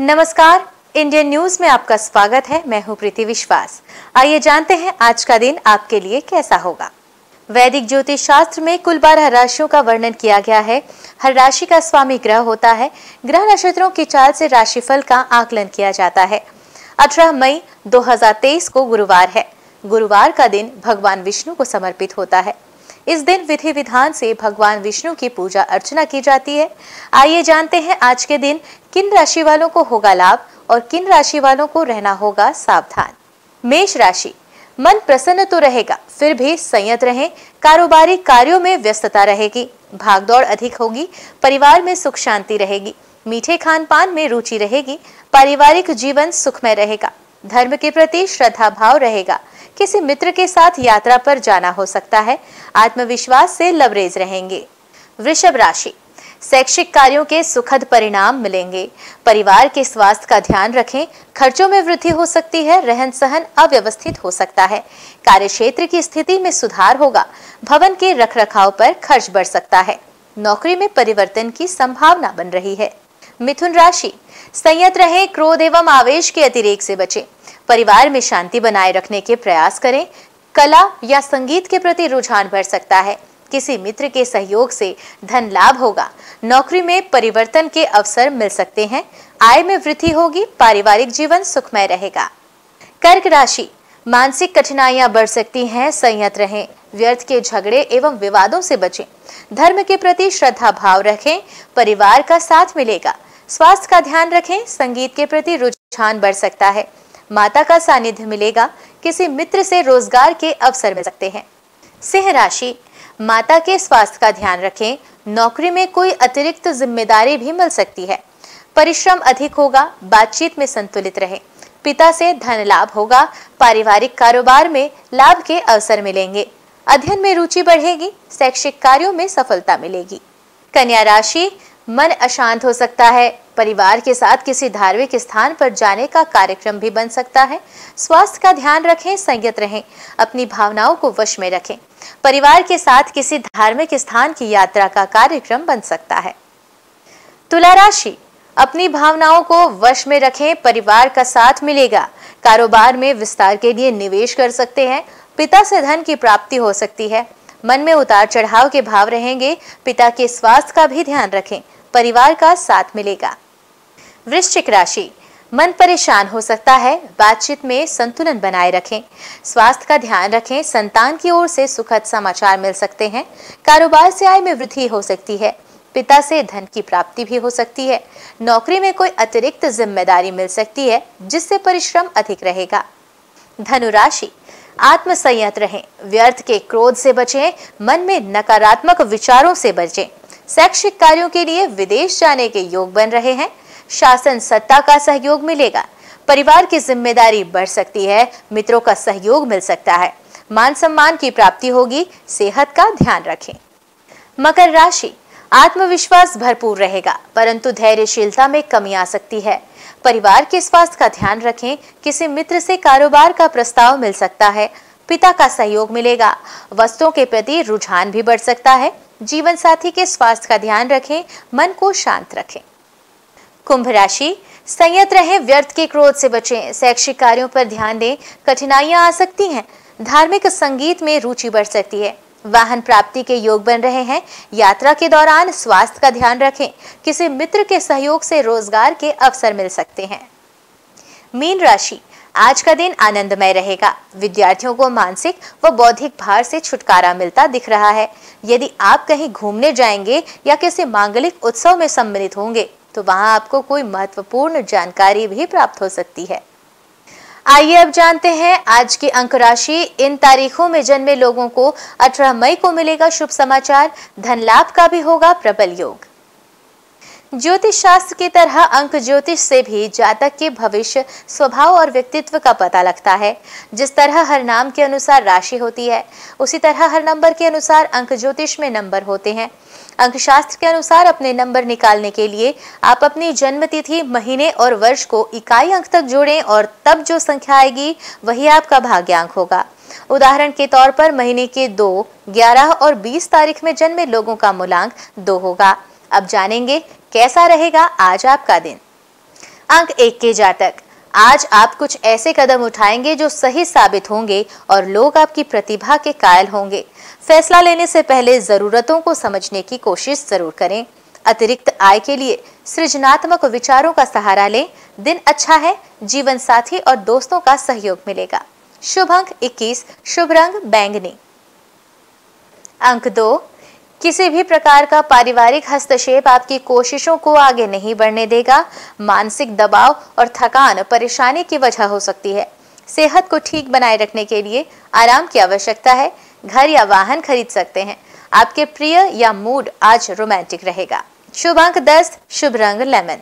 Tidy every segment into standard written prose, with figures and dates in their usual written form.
नमस्कार, Indian news में आपका स्वागत है। मैं हूं प्रीति विश्वास। आइए जानते हैं आज का दिन आपके लिए कैसा होगा। वैदिक ज्योतिष शास्त्र में कुल 12 राशियों का वर्णन किया गया है। हर राशि का स्वामी ग्रह होता है। ग्रह नक्षत्रों की चाल से राशिफल का आकलन किया जाता है। 18 मई 2023 को गुरुवार है। गुरुवार का दिन भगवान विष्णु को समर्पित होता है। इस दिन विधि विधान से भगवान विष्णु की पूजा अर्चना की जाती है। आइए जानते हैं आज के दिन किन राशि वालों को होगा लाभ और किन राशि वालों को रहना होगा सावधान। मेष राशि, मन प्रसन्न तो रहेगा, फिर भी संयत रहें। कारोबारी कार्यों में व्यस्तता रहेगी, भागदौड़ अधिक होगी। परिवार में सुख शांति रहेगी। मीठे खान पान में रुचि रहेगी। पारिवारिक जीवन सुखमय रहेगा। धर्म के प्रति श्रद्धा भाव रहेगा। किसी मित्र के साथ यात्रा पर जाना हो सकता है। आत्मविश्वास से लबरेज रहेंगे। वृषभ राशि, शैक्षिक कार्यों के सुखद परिणाम मिलेंगे। परिवार के स्वास्थ्य का ध्यान रखें। खर्चों में वृद्धि हो सकती है। रहन सहन अव्यवस्थित हो सकता है। कार्यक्षेत्र की स्थिति में सुधार होगा। भवन के रखरखाव पर खर्च बढ़ सकता है। नौकरी में परिवर्तन की संभावना बन रही है। मिथुन राशि, संयत रहें। क्रोध एवं आवेश के अतिरेक से बचें। परिवार में शांति बनाए रखने के प्रयास करें। कला या संगीत के प्रति रुझान बढ़ सकता है। किसी मित्र के सहयोग से धन लाभ होगा। नौकरी में परिवर्तन के अवसर मिल सकते हैं। आय में वृद्धि होगी। पारिवारिक जीवन सुखमय रहेगा। कर्क राशि, मानसिक कठिनाइयां बढ़ सकती हैं। संयत रहें। व्यर्थ के झगड़े एवं विवादों से बचें। धर्म के प्रति श्रद्धा भाव रखें। परिवार का साथ मिलेगा। स्वास्थ्य का ध्यान रखें। संगीत के प्रति रुझान बढ़ सकता है। माता का सानिध्य मिलेगा। किसी मित्र से रोजगार के अवसर मिल सकते हैं। सिंह राशि, माता के स्वास्थ्य का ध्यान रखें। नौकरी में कोई अतिरिक्त जिम्मेदारी भी मिल सकती है। परिश्रम अधिक होगा। बातचीत में संतुलित रहें। पिता से धन लाभ होगा। पारिवारिक कारोबार में लाभ के अवसर मिलेंगे। अध्ययन में रुचि बढ़ेगी। शैक्षिक कार्यों में सफलता मिलेगी। कन्या राशि, मन अशांत हो सकता है। परिवार के साथ किसी धार्मिक स्थान पर जाने का कार्यक्रम भी बन सकता है। स्वास्थ्य का ध्यान रखें। संयत रहें। अपनी भावनाओं को वश में रखें। परिवार के साथ किसी धार्मिक स्थान की यात्रा का कार्यक्रम बन सकता है। तुला राशि, अपनी भावनाओं को वश में रखें। परिवार का साथ मिलेगा। कारोबार में विस्तार के लिए निवेश कर सकते हैं। पिता से धन की प्राप्ति हो सकती है। मन में उतार चढ़ाव के भाव रहेंगे। पिता के स्वास्थ्य का भी ध्यान रखें। परिवार का साथ मिलेगा। वृश्चिक राशि, मन परेशान हो सकता है। बातचीत में संतुलन बनाए रखें। स्वास्थ्य का ध्यान रखें। संतान की ओर से सुखद समाचार मिल सकते हैं। कारोबार से आय में वृद्धि हो सकती है। पिता से धन की प्राप्ति भी हो सकती है। नौकरी में कोई अतिरिक्त जिम्मेदारी मिल सकती है, जिससे परिश्रम अधिक रहेगा। धनु राशि, आत्मसंयत रहें। व्यर्थ के क्रोध से बचें। मन में नकारात्मक विचारों से बचें। शैक्षिक कार्यों के लिए विदेश जाने के योग बन रहे हैं। शासन सत्ता का सहयोग मिलेगा। परिवार की जिम्मेदारी बढ़ सकती है। मित्रों का सहयोग मिल सकता है। मान सम्मान की प्राप्ति होगी। सेहत का ध्यान रखें। मकर राशि, आत्मविश्वास भरपूर रहेगा, परंतु धैर्यशीलता में कमी आ सकती है। परिवार के स्वास्थ्य का ध्यान रखें। किसी मित्र से कारोबार का प्रस्ताव मिल सकता है। पिता का सहयोग मिलेगा। वस्तुओं के प्रति रुझान भी बढ़ सकता है। जीवन साथी के स्वास्थ्य का ध्यान रखें। मन को शांत रखें। कुंभ राशि, संयत रहें। व्यर्थ के क्रोध से बचें। शैक्षिक कार्यों पर ध्यान दें। कठिनाइयां आ सकती हैं। धार्मिक संगीत में रुचि बढ़ सकती है। वाहन प्राप्ति के योग बन रहे हैं। यात्रा के दौरान स्वास्थ्य का ध्यान रखें। किसी मित्र के सहयोग से रोजगार के अवसर मिल सकते हैं। मीन राशि, आज का दिन आनंदमय रहेगा। विद्यार्थियों को मानसिक व बौद्धिक भार से छुटकारा मिलता दिख रहा है। यदि आप कहीं घूमने जाएंगे या किसी मांगलिक उत्सव में सम्मिलित होंगे तो वहां आपको कोई महत्वपूर्ण जानकारी भी प्राप्त हो सकती है। आइए अब जानते हैं आज की अंक राशि। इन तारीखों में जन्मे लोगों को 18 मई को मिलेगा शुभ समाचार। धन लाभ का भी होगा प्रबल योग। ज्योतिष शास्त्र की तरह अंक ज्योतिष से भी जातक के भविष्य, स्वभाव और व्यक्तित्व का पता लगता है। जिस तरह हर नाम के अनुसार राशि होती है, उसी तरह हर नंबर के अनुसार अंक ज्योतिष में नंबर होते हैं। अंक शास्त्र के अनुसार अपने नंबर निकालने के लिए आप अपनी जन्म तिथि, महीने और वर्ष को इकाई अंक तक जोड़ें और तब जो संख्या आएगी वही आपका भाग्यांक होगा। उदाहरण के तौर पर महीने के 2, 11 और 20 तारीख में जन्मे लोगों का मूलांक 2 होगा। अब जानेंगे कैसा रहेगा आज आपका दिन। अंक 1 के जातक, आज आप कुछ ऐसे कदम उठाएंगे जो सही साबित होंगे और लोग आपकी प्रतिभा के कायल होंगे। फैसला लेने से पहले जरूरतों को समझने की कोशिश जरूर करें। अतिरिक्त आय के लिए सृजनात्मक विचारों का सहारा लें। दिन अच्छा है, जीवन साथी और दोस्तों का सहयोग मिलेगा। शुभ अंक 21, शुभ रंग बैंगनी। अंक 2, किसी भी प्रकार का पारिवारिक हस्तक्षेप आपकी कोशिशों को आगे नहीं बढ़ने देगा। मानसिक दबाव और थकान परेशानी की वजह हो सकती है। सेहत को ठीक बनाए रखने के लिए आराम की आवश्यकता है। घर या वाहन खरीद सकते हैं। आपके प्रिय या मूड आज रोमांटिक रहेगा। शुभ अंक 10, शुभ रंग लेमन।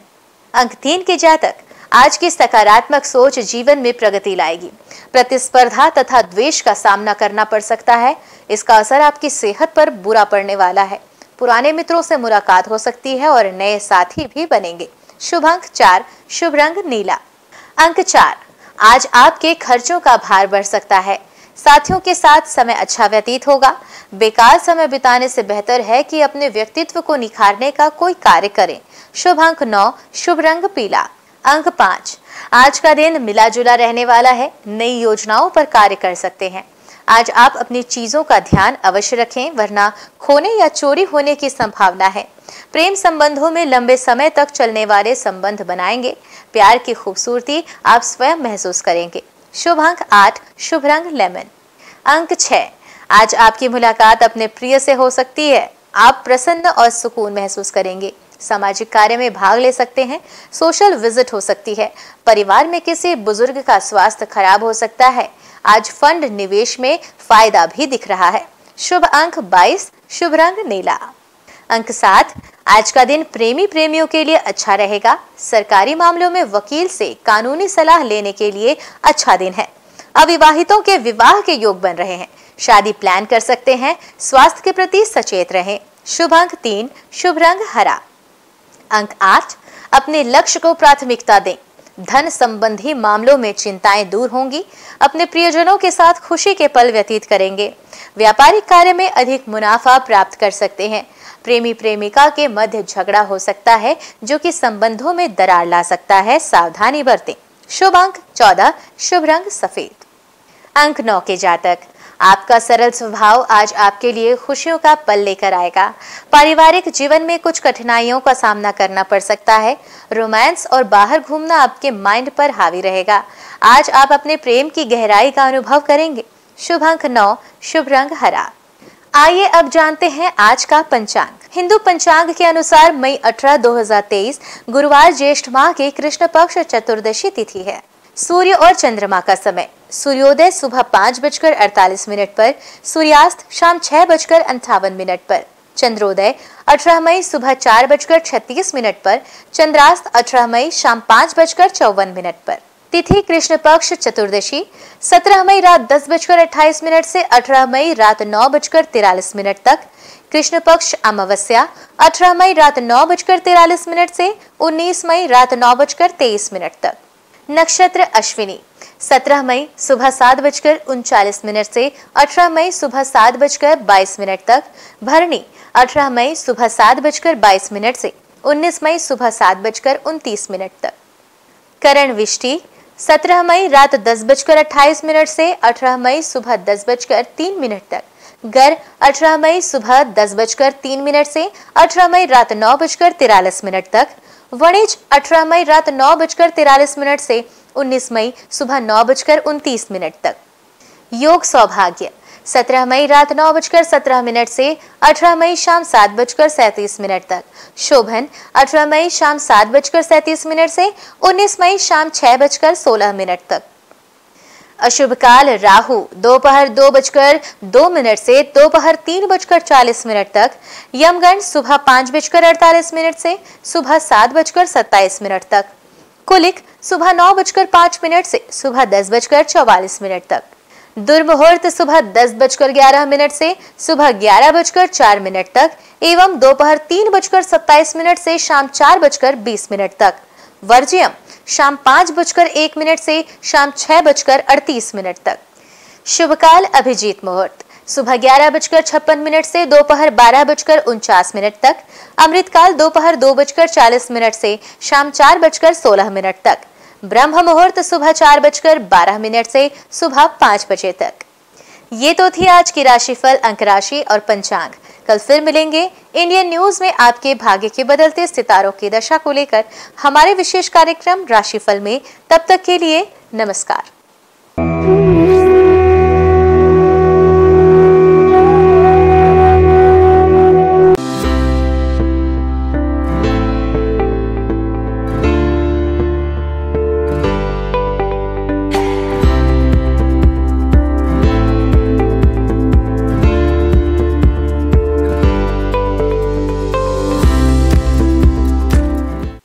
अंक 3 के जातक, आज की सकारात्मक सोच जीवन में प्रगति लाएगी। प्रतिस्पर्धा तथा द्वेष का सामना करना पड़ सकता है। इसका असर आपकी सेहत पर बुरा पड़ने वाला है। पुराने मित्रों से मुलाकात हो सकती है और नए साथी भी बनेंगे। शुभ अंक 4, शुभ रंग नीला। अंक 4, आज आपके खर्चों का भार बढ़ सकता है। साथियों के साथ समय अच्छा व्यतीत होगा। बेकार समय बिताने से बेहतर है कि अपने व्यक्तित्व को निखारने का कोई कार्य करें। शुभ अंक 9, शुभ रंग पीला। अंक 5, आज का दिन मिला जुला रहने वाला है। नई योजनाओं पर कार्य कर सकते हैं। आज आप अपनी चीजों का ध्यान अवश्य रखें, वरना खोने या चोरी होने की संभावना है। प्रेम संबंधों में लंबे समय तक चलने वाले संबंध बनाएंगे। प्यार की खूबसूरती आप स्वयं महसूस करेंगे। शुभ अंक 8, शुभ रंग लेमन। अंक 6, आज आपकी मुलाकात अपने प्रिय से हो सकती है। आप प्रसन्न और सुकून महसूस करेंगे। सामाजिक कार्य में भाग ले सकते हैं। सोशल विजिट हो सकती है। परिवार में किसी बुजुर्ग का स्वास्थ्य खराब हो सकता है। आज फंड निवेश में फायदा भी दिख रहा है। शुभ अंक 22, शुभ रंग नीला। अंक 7, आज का दिन प्रेमी प्रेमियों के लिए अच्छा रहेगा। सरकारी मामलों में वकील से कानूनी सलाह लेने के लिए अच्छा दिन है। अविवाहितों के विवाह के योग बन रहे हैं। शादी प्लान कर सकते हैं। स्वास्थ्य के प्रति सचेत रहें। शुभ अंक 3, शुभ रंग हरा। अंक 8, अपने लक्ष्य को प्राथमिकता दें। धन संबंधी मामलों में चिंताएं दूर होंगी। अपने प्रियजनों के साथ खुशी के पल व्यतीत करेंगे। व्यापारिक कार्य में अधिक मुनाफा प्राप्त कर सकते हैं। प्रेमी प्रेमिका के मध्य झगड़ा हो सकता है, जो कि संबंधों में दरार ला सकता है। सावधानी बरतें। शुभ अंक 14, शुभ रंग सफेद। अंक 9 के जातक, आपका सरल स्वभाव आज आपके लिए खुशियों का पल लेकर आएगा। पारिवारिक जीवन में कुछ कठिनाइयों का सामना करना पड़ सकता है। रोमांस और बाहर घूमना आपके माइंड पर हावी रहेगा। आज आप अपने प्रेम की गहराई का अनुभव करेंगे। शुभ अंक 9, शुभ रंग हरा। आइए अब जानते हैं आज का पंचांग। हिंदू पंचांग के अनुसार मई 18, 2023 गुरुवार ज्येष्ठ माह के कृष्ण पक्ष चतुर्दशी तिथि है। सूर्य और चंद्रमा का समय, सूर्योदय सुबह 5:48 पर, सूर्यास्त शाम 6:58 पर, चंद्रोदय 18 मई सुबह 4:36 पर, चंद्रास्त 18 मई शाम 5:54 पर। तिथि कृष्ण पक्ष चतुर्दशी 17 मई रात 10:28 से 18 मई रात 9:43 तक। कृष्ण पक्ष अमावस्या 18 मई रात 9:43 से 19 मई रात 9:23 तक। नक्षत्र अश्विनी 17 मई सुबह 7:39 से 18 मई सुबह 7:22 तक। भरणी 18 मई सुबह 7:22 से 19 मई सुबह 7:29 तक। करण विष्टि 17 मई रात 10:28 से 18 मई सुबह 10:03 तक। गर 18 मई सुबह 10:03 से 18 मई रात 9:43 तक। वणिज 18 मई रात 9:43 से 19 मई सुबह 9:29 तक। योग सौभाग्य 17 मई रात 9:17 से 18 मई शाम 7:37 तक। शोभन 18 मई शाम 7:37 से 19 मई शाम 6:16 तक। अशुभ काल राहु दोपहर 2:02 से दोपहर 3:40 तक। यमगंड सुबह 5:48 से सुबह 7:27 तक। कुलिक सुबह 9:05 से सुबह 10:44 तक। दुर्मुहूर्त सुबह 10:11 से सुबह 11:04 तक एवं दोपहर 3:27 से शाम 4:20 तक। वर्ज्यम शाम 5:01 से शाम 6:38 तक। शुभ काल अभिजीत मुहूर्त सुबह 11:56 से दोपहर 12:49 तक, अमृतकाल दोपहर 2:40 से शाम 4:16 तक, ब्रह्म मुहूर्त सुबह 4:12 से सुबह 5 बजे तक। ये तो थी आज की राशिफल, अंक राशि और पंचांग। कल फिर मिलेंगे इंडियन न्यूज में आपके भाग्य के बदलते सितारों की दशा को लेकर हमारे विशेष कार्यक्रम राशिफल में। तब तक के लिए नमस्कार।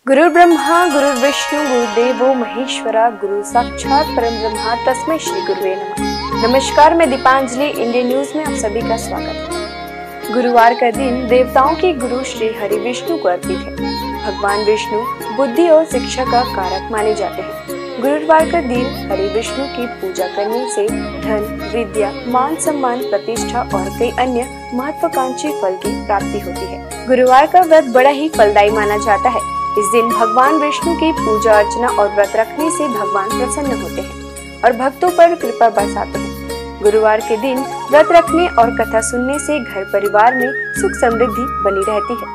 गुरु ब्रह्मा गुरु विष्णु गुरुदेवो महेश्वरा, गुरु साक्षात परम ब्रह्मा तस्मै श्री गुरुवे नमः। नमस्कार, मैं दीपांजलि, इंडियन न्यूज में आप सभी का स्वागत है। गुरुवार का दिन देवताओं के गुरु श्री हरि विष्णु को अर्पित है। भगवान विष्णु बुद्धि और शिक्षा का कारक माने जाते हैं। गुरुवार का दिन हरि विष्णु की पूजा करने से धन, विद्या, मान सम्मान, प्रतिष्ठा और कई अन्य महत्वाकांक्षी फल की प्राप्ति होती है। गुरुवार का व्रत बड़ा ही फलदायी माना जाता है। इस दिन भगवान विष्णु की पूजा अर्चना और व्रत रखने से भगवान प्रसन्न होते हैं और भक्तों पर कृपा बरसाते हैं। गुरुवार के दिन व्रत रखने और कथा सुनने से घर परिवार में सुख समृद्धि बनी रहती है।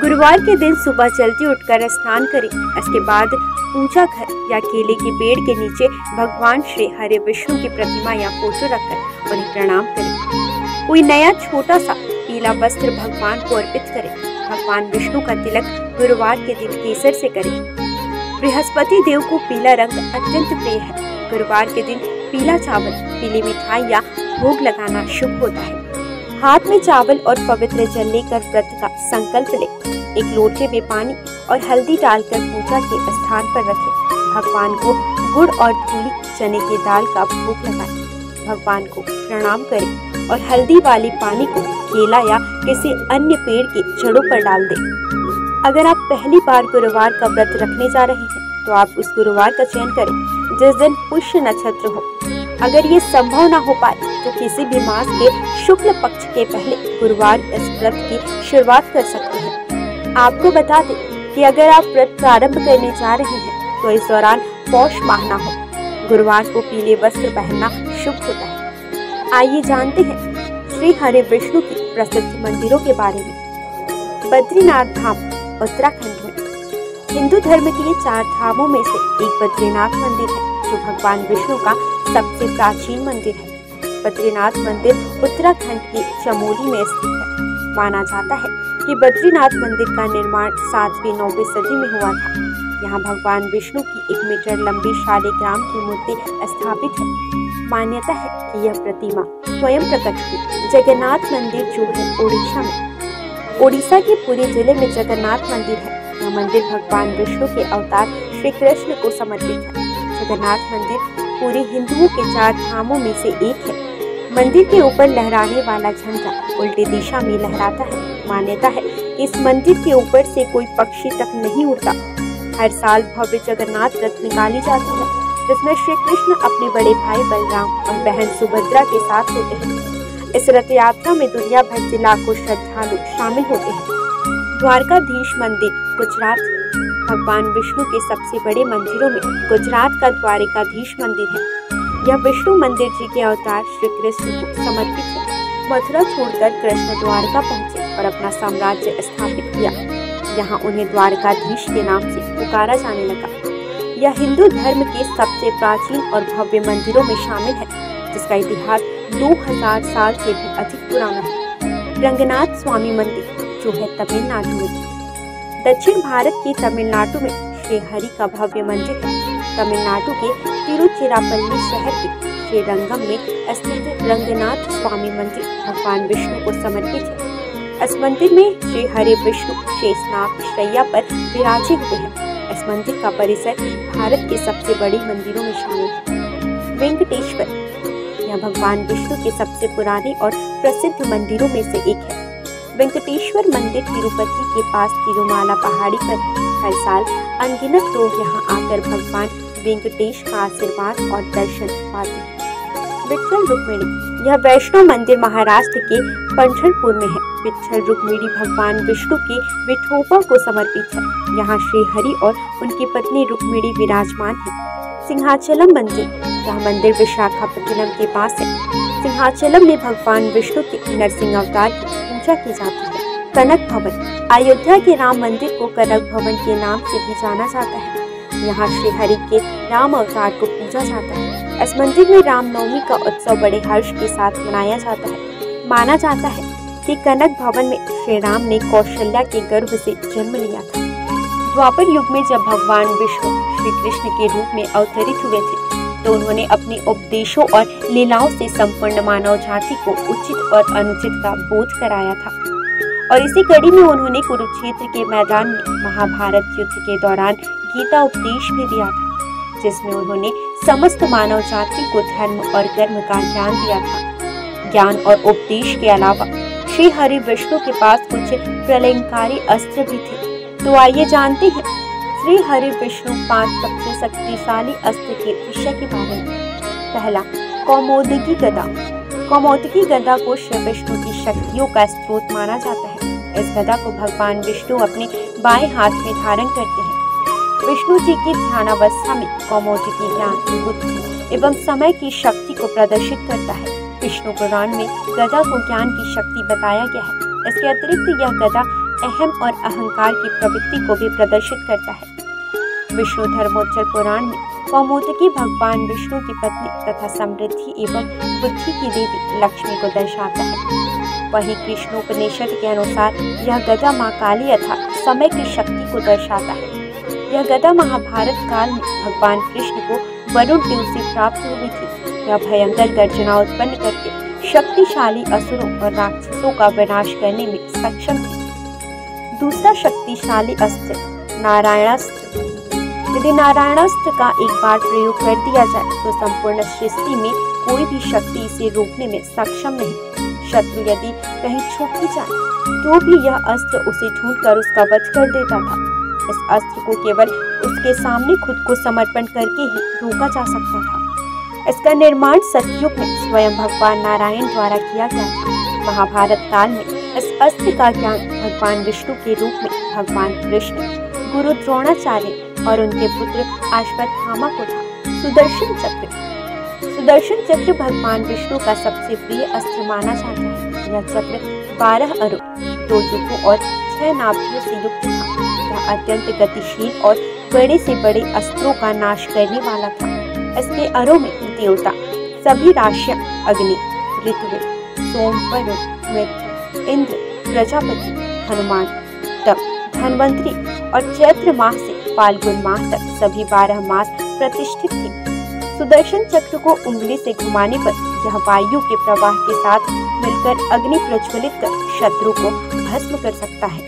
गुरुवार के दिन सुबह जल्दी उठकर स्नान करें। इसके बाद पूजा घर या केले के पेड़ के नीचे भगवान श्री हरि विष्णु की प्रतिमा या फोटो रखकर उन्हें प्रणाम करें। कोई नया छोटा सा पीला वस्त्र भगवान को अर्पित करें। भगवान विष्णु का तिलक गुरुवार के दिन केसर से करें। बृहस्पति देव को पीला रंग अत्यंत प्रिय है। गुरुवार के दिन पीला चावल, पीली मिठाई या भोग लगाना शुभ होता है। हाथ में चावल और पवित्र जल लेकर व्रत का संकल्प लें। एक लोटे में पानी और हल्दी डालकर पूजा के स्थान पर रखें। भगवान को गुड़ और धूली चने की दाल का भोग लगाएं। भगवान को प्रणाम करें और हल्दी वाले पानी को केला या किसी अन्य पेड़ की जड़ों पर डाल दें। अगर आप पहली बार गुरुवार का व्रत रखने जा रहे हैं तो आप उस गुरुवार का चयन करें जिस दिन पुष्य नक्षत्र हो। अगर ये संभव न हो पाए तो किसी भी मास के शुक्ल पक्ष के पहले गुरुवार इस व्रत की शुरुआत कर सकते हैं। आपको बता दें कि अगर आप व्रत प्रारंभ करने जा रहे हैं तो इस दौरान पौष माह न हो। गुरुवार को पीले वस्त्र पहनना शुभ होता है। आइए जानते हैं श्री हरि विष्णु की प्रसिद्ध मंदिरों के बारे में। बद्रीनाथ धाम उत्तराखंड में हिंदू धर्म के 4 धामों में से एक बद्रीनाथ मंदिर है, जो भगवान विष्णु का सबसे प्राचीन मंदिर है। बद्रीनाथ मंदिर उत्तराखंड के चमोली में स्थित है। माना जाता है कि बद्रीनाथ मंदिर का निर्माण 7वीं-9वीं सदी में हुआ था। यहाँ भगवान विष्णु की 1 मीटर लंबी शालिग्राम की मूर्ति स्थापित है। मान्यता है कि यह प्रतिमा स्वयं प्रकट हुई। जगन्नाथ मंदिर जो है ओडिशा में, ओडिशा के पुरी जिले में जगन्नाथ मंदिर है। यह मंदिर भगवान विष्णु के अवतार श्री कृष्ण को समर्पित है। जगन्नाथ मंदिर पूरे हिंदुओं के 4 धामों में से एक है। मंदिर के ऊपर लहराने वाला झंडा उल्टी दिशा में लहराता है। मान्यता है कि इस मंदिर के ऊपर से कोई पक्षी तक नहीं उड़ता। हर साल भव्य जगन्नाथ रथ निकाली जाती है, जिसमें श्री कृष्ण अपने बड़े भाई बलराम और बहन सुभद्रा के साथ होते हैं। इस रथ यात्रा में दुनिया भर से लाखों श्रद्धालु शामिल होते हैं। द्वारकाधीश मंदिर गुजरात, भगवान विष्णु के सबसे बड़े मंदिरों में गुजरात का द्वारकाधीश मंदिर है। यह विष्णु मंदिर जी के अवतार श्री कृष्ण को समर्पित है। मथुरा छोड़कर कृष्ण द्वारका पहुँचे और अपना साम्राज्य स्थापित किया। यहाँ उन्हें द्वारकाधीश के नाम से पुकारा जाने लगा। यह हिंदू धर्म के सबसे प्राचीन और भव्य मंदिरों में शामिल है, जिसका इतिहास 2000 साल से भी अधिक पुराना है। रंगनाथ स्वामी मंदिर जो है तमिलनाडु में। दक्षिण भारत के तमिलनाडु में श्री हरि का भव्य मंदिर है। तमिलनाडु के तिरुचिरापल्ली शहर के श्री रंगम में स्थित रंगनाथ स्वामी मंदिर भगवान विष्णु को समर्पित है। इस मंदिर में श्री हरि विष्णु शेषनाग शैया पर विराजित हुए हैं। इस मंदिर का परिसर भारत के सबसे बड़े मंदिरों में शामिल है। वेंकटेश्वर, यह भगवान विष्णु के सबसे पुराने और प्रसिद्ध मंदिरों में से एक है। वेंकटेश्वर मंदिर तिरुपति के पास तिरुमाला पहाड़ी पर है। हर साल अनगिनत लोग यहाँ आकर भगवान वेंकटेश का आशीर्वाद और दर्शन पाते हैं। विट्ठल रुक्मिणी। यह वैष्णव मंदिर महाराष्ट्र के पंढरपुर में है। विट्ठल रुक्मिणी भगवान विष्णु के विठोबा को समर्पित है। यहाँ श्री हरि और उनकी पत्नी रुक्मिणी विराजमान है। सिंहाचलम मंदिर, यह मंदिर विशाखापट्टनम के पास है। सिंहाचलम में भगवान विष्णु के नरसिंह अवतार की पूजा की जाती है। कनक भवन, अयोध्या के राम मंदिर को कनक भवन के नाम से भी जाना जाता है। यहाँ श्री हरि के राम अवतार को पूजा जाता है। इस मंदिर में रामनवमी का उत्सव बड़े हर्ष के साथ मनाया जाता है। माना जाता है कि कनक भवन में श्री राम ने कौशल्या के गर्भ से जन्म लिया था। द्वापर युग में जब भगवान विष्णु श्री कृष्ण के रूप में अवतरित हुए थे तो उन्होंने अपने उपदेशों और लीलाओं से संपूर्ण मानव जाति को उचित और अनुचित का बोध कराया था। और इसी कड़ी में उन्होंने कुरुक्षेत्र के मैदान में महाभारत युद्ध के दौरान गीता उपदेश भी दिया था, जिसमें उन्होंने समस्त मानव जाति को धर्म और कर्म का ज्ञान दिया था। ज्ञान और उपदेश के अलावा श्री हरि विष्णु के पास कुछ प्रलयंकारी अस्त्र भी थे। तो आइए जानते हैं श्री हरि विष्णु 5 सबसे शक्तिशाली अस्त्र के विषय के बारे में। पहला, कौमोदकी गदा। कौमोदकी गदा को श्री विष्णु की शक्तियों का स्रोत माना जाता है। इस गदा को भगवान विष्णु अपने बाएं हाथ में धारण करते हैं। विष्णु जी की ध्यानावस्था में कौमोदकी ज्ञान, बुद्धि एवं समय की शक्ति को प्रदर्शित करता है। विष्णु पुराण में गदा को ज्ञान की शक्ति बताया गया है। इसके अतिरिक्त यह गदा अहम और अहंकार की प्रवृत्ति को भी प्रदर्शित करता है। विष्णु धर्मोच्चर पुराण में कौमोदकी भगवान विष्णु की पत्नी तथा समृद्धि एवं बुद्धि की देवी लक्ष्मी को दर्शाता है। वहीं कृष्णोपनिषद के अनुसार यह गदा मां काली अर्थात समय की शक्ति को दर्शाता है। यह गदा महाभारत काल में भगवान कृष्ण को वरुण देव से प्राप्त हुई थी। यह भयंकर गर्जना उत्पन्न करके शक्तिशाली असुरों और राक्षसों का विनाश करने में सक्षम थी। दूसरा शक्तिशाली अस्त्र, नारायणास्त्र। यदि नारायणास्त्र का एक बार प्रयोग कर दिया जाए तो संपूर्ण सृष्टि में कोई भी शक्ति इसे रोकने में सक्षम नहीं। शत्रु यदि कहीं छुप भी जाए तो भी यह अस्त्र उसे ढूंढकर उसका वध कर देता था। इस अस्त्र को केवल उसके सामने खुद को समर्पण करके ही रोका जा सकता था। इसका निर्माण सतयुग में स्वयं भगवान नारायण द्वारा किया गया था। महाभारत काल में इस अस्त्र का ज्ञान भगवान विष्णु के रूप में भगवान कृष्ण, गुरु द्रोणाचार्य और उनके पुत्र अश्वत्थामा को था। सुदर्शन चक्र। सुदर्शन चक्र भगवान विष्णु का सबसे प्रिय अस्त्र माना जाता है। यह चक्र 12 अरों, 2 युगों और 6 नाभियों से युक्त था। यह अत्यंत गतिशील और बड़े से बड़े अस्त्रों का नाश करने वाला था। इसके अरों में देवता, सभी राशियां, अग्नि, ऋत्विक, सोम, वरुण, मित्र, इंद्र, प्रजापति, हनुमान, तप, धन्वंतरी और चैत्र माह से फाल्गुन माह तक सभी 12 मास प्रतिष्ठित थे। सुदर्शन चक्र को उंगली से घुमाने पर यह वायु के प्रवाह के साथ मिलकर अग्नि प्रज्वलित कर शत्रु को भस्म कर सकता है।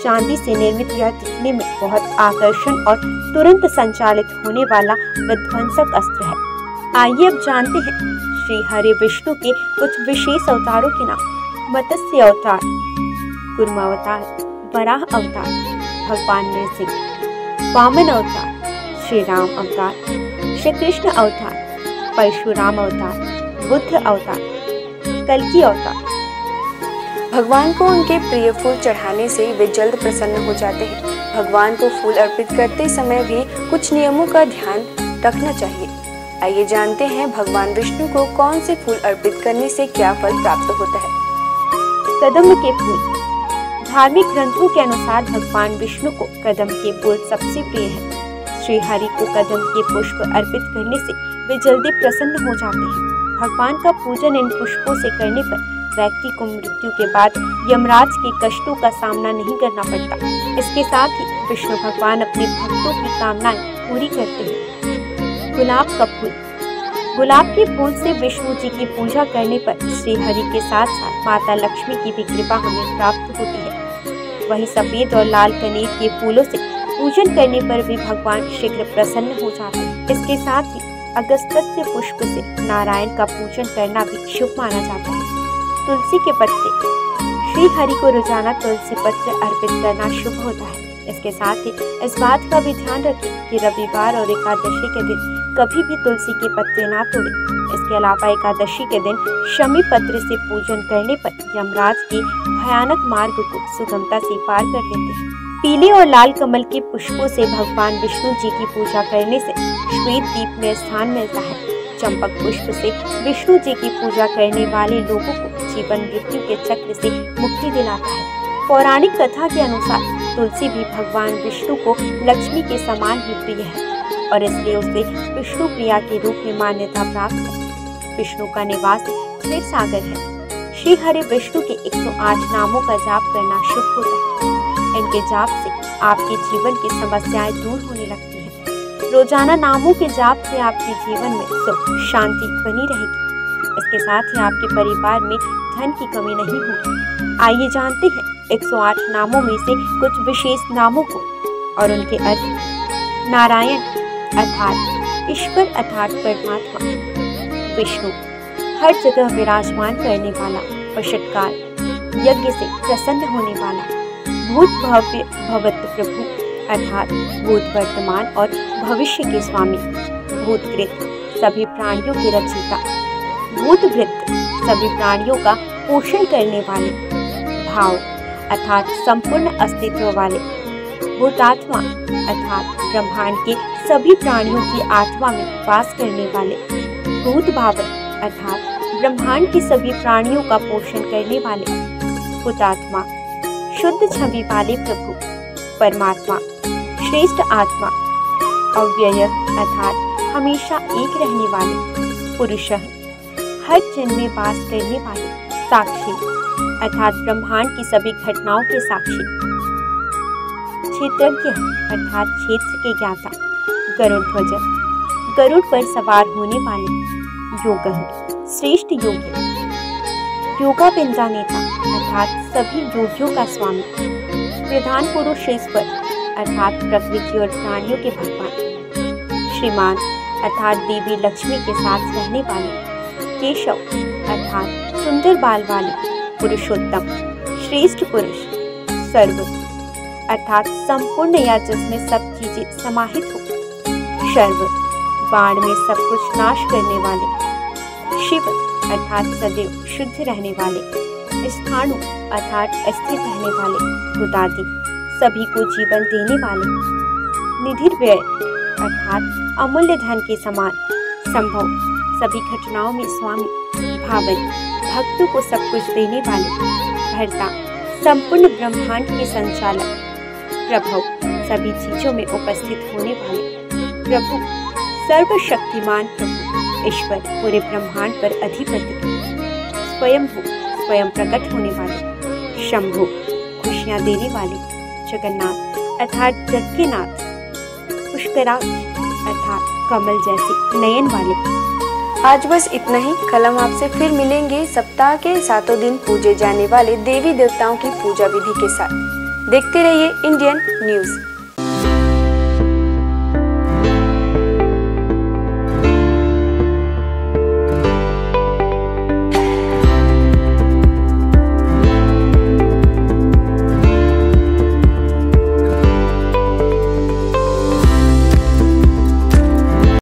चांदी से निर्मित यह दिखने में बहुत आकर्षण और तुरंत संचालित होने वाला विध्वंसक अस्त्र है। आइए अब जानते हैं श्री हरि विष्णु के कुछ विशेष अवतारों के नाम। मत्स्य अवतार, कूर्म अवतार, वराह अवतार, भगवान नरसिंह। वामन अवतार, श्री राम अवतार। श्री कृष्ण अवतार, परशुराम अवतार, बुद्ध अवतार, कल्कि अवतार। भगवान को उनके प्रिय फूल चढ़ाने से वे जल्द प्रसन्न हो जाते हैं। भगवान को फूल अर्पित करते समय भी कुछ नियमों का ध्यान रखना चाहिए। आइए जानते हैं भगवान विष्णु को कौन से फूल अर्पित करने से क्या फल प्राप्त होता है। कदम्ब के फूल। धार्मिक ग्रंथों के अनुसार भगवान विष्णु को कदम्ब के फूल सबसे प्रिय है। श्री हरि को कदम्ब के पुष्प अर्पित करने से वे जल्दी प्रसन्न हो जाते हैं। भगवान का पूजन इन पुष्पों से करने पर व्यक्ति को मृत्यु के बाद यमराज के कष्टों का सामना नहीं करना पड़ता। इसके साथ ही विष्णु भगवान अपने भक्तों की कामनाएं पूरी करते हैं। गुलाब का फूल। गुलाब के फूल से विष्णु जी की पूजा करने पर श्री हरि के साथ साथ माता लक्ष्मी की भी कृपा हमें प्राप्त होती है। वहीं सफेद और लाल कनेर के फूलों से पूजन करने पर भी भगवान शीघ्र प्रसन्न हो जाते हैं। इसके साथ ही अगस्त्य पुष्प से नारायण का पूजन करना भी शुभ माना जाता है। तुलसी के पत्ते। श्री हरि को रोजाना तुलसी पत्र अर्पित करना शुभ होता है। इसके साथ ही इस बात का भी ध्यान रखें कि रविवार और एकादशी के दिन कभी भी तुलसी के पत्ते ना तोड़ें। इसके इसके अलावा एकादशी के दिन शमी पत्र से पूजन करने पर यमराज के भयानक मार्ग को सुगमता से पार कर लेते हैं। पीले और लाल कमल के पुष्पों से भगवान विष्णु जी की पूजा करने से श्वेत दीप में स्थान मिलता है। चंपक पुष्प से विष्णु जी की पूजा करने वाले लोगों को जीवन मृत्यु के चक्र से मुक्ति दिलाता है। पौराणिक कथा के अनुसार तुलसी भी भगवान विष्णु को लक्ष्मी के समान ही प्रिय है और इसलिए उसे विष्णु प्रिया के रूप में मान्यता प्राप्त है। विष्णु का निवास क्षीर सागर है। श्री हरि विष्णु के 108 नामों का जाप करना शुभ होता है। इनके जाप से आपके जीवन की समस्याएं दूर होने लगती हैं। रोजाना नामों के जाप से आपके जीवन में सुख शांति बनी रहेगी। इसके साथ ही आपके परिवार में धन की कमी नहीं होगी। आइए जानते हैं 108 नामों में से कुछ विशेष नामों को और उनके अर्थ। नारायण अर्थात ईश्वर अर्थात परमात्मा। विष्णु हर जगह विराजमान करने वाला, वशटकार यज्ञ से प्रसन्न होने वाला। भूत भव्य भवत प्रभु अर्थात भूत वर्तमान और भविष्य के स्वामी। भूतकृत सभी प्राणियों के रचयिता। भूतभृत सभी प्राणियों का पोषण करने वाले। भाव अर्थात संपूर्ण अस्तित्व वाले। भूतात्मा अर्थात ब्रह्मांड के सभी प्राणियों की आत्मा में वास करने वाले। भूत भावन अर्थात ब्रह्मांड के सभी प्राणियों का पोषण करने वाले। भूतात्मा शुद्ध छवि वाले प्रभु। परमात्मा श्रेष्ठ आत्मा। अव्यय अर्थात हमेशा एक रहने वाले। पुरुष हर जन्म में वास करने वाले। साक्षी अर्थात ब्रह्मांड की सभी घटनाओं के साक्षी। क्षेत्रज्ञ अर्थात क्षेत्र के ज्ञाता। गरुड़ ध्वज गरुड़ पर सवार होने वाले। योग श्रेष्ठ योगी। योगा पिंजा नेता अर्थात सभी योगियों का स्वामी। प्रधान पुरुष ईश्वर अर्थात प्रकृति और प्राणियों के भगवान। श्रीमान अर्थात देवी लक्ष्मी के साथ रहने वाले। केशव अर्थात सुंदर बाल वाले। पुरुषोत्तम श्रेष्ठ पुरुष। सर्व अर्थात संपूर्ण या जिसमें सब चीजें समाहित हो। शर्व बाण में सब कुछ नाश करने वाले। शिव अर्थात सदैव शुद्ध रहने वाले। स्थाणु अर्थात स्थिर रहने वाले। भूतादि सभी को जीवन देने वाले। निधिर्व्यय अर्थात अमूल्य धन के समान। संभव सभी घटनाओं में स्वामी। भावन भक्तों को सब कुछ देने वाले। भर्ता संपूर्ण ब्रह्मांड के संचालक। प्रभव सभी चीजों में उपस्थित होने वाले। प्रभु सर्वशक्तिमान प्रभु। ईश्वर पूरे ब्रह्मांड पर अधिपति। स्वयंभू स्वयं प्रकट होने वाले। शंभु खुशियां देने वाले। जगन्नाथ अर्थात जग के नाथ। पुष्कराज अर्थात कमल जैसे नयन वाले। आज बस इतना ही। कल हम आपसे फिर मिलेंगे सप्ताह के 7 दिन पूजे जाने वाले देवी देवताओं की पूजा विधि के साथ। देखते रहिए इंडियन न्यूज़।